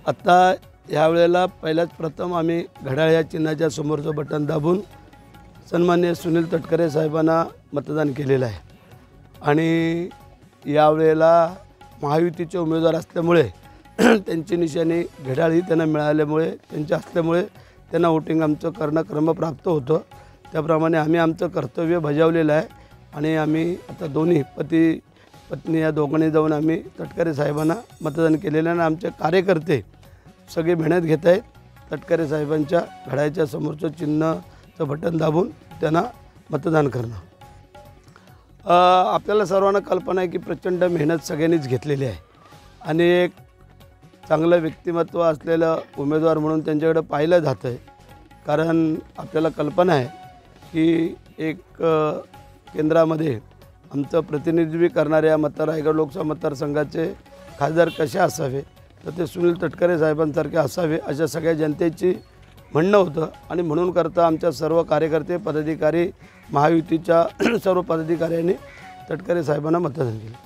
आता यावेळेला पहिल्याच प्रथम आम्ही घड्याळ या चिन्हाच्या समोरचं बटन दाबून सन्माननीय सुनील तटकरे साहेबांना मतदान केलेलं आहे। आणि यावेळेला महायुतीचे उमेदवार असल्यामुळे त्यांची निशाणी घड्याळ ही त्यांना मिळाल्यामुळे त्यांच्या असल्यामुळे त्यांना वोटिंग आमचं करणं क्रमप्राप्त होतं। त्याप्रमाणे आम्ही आमचं कर्तव्य बजावलेलं आहे आणि आम्ही आता दोन्ही पती पत्नी या दोघांनी जाऊन आम्ही तटकरे साहेबांना मतदान केलेलं आहे। आणि आमचे कार्यकर्ते सगळे मेहनत घेत आहेत तटकरे साहेबांच्या घड्याळाच्या समोरचं चिन्हाचं बटन दाबून त्यांना मतदान करणं। आपल्याला सर्वांना कल्पना आहे की प्रचंड मेहनत सगळ्यांनीच घेतलेली आहे आणि एक चांगलं व्यक्तिमत्व असलेलं उमेदवार म्हणून त्यांच्याकडे पाहिलं जातं आहे। कारण आपल्याला कल्पना आहे की एक केंद्रामध्ये आमचं प्रतिनिधित्व करणाऱ्या रायगड लोकसभा मतदारसंघाचे खासदार कसे असावे तर ते सुनील तटकरे साहेबांसारखे असावे अशा सगळ्या जनतेची म्हणणं होतं। आणि म्हणून करता आमच्या सर्व कार्यकर्ते पदाधिकारी महायुतीच्या सर्व पदाधिकाऱ्यांनी तटकरे साहेबांना मतदान केलं।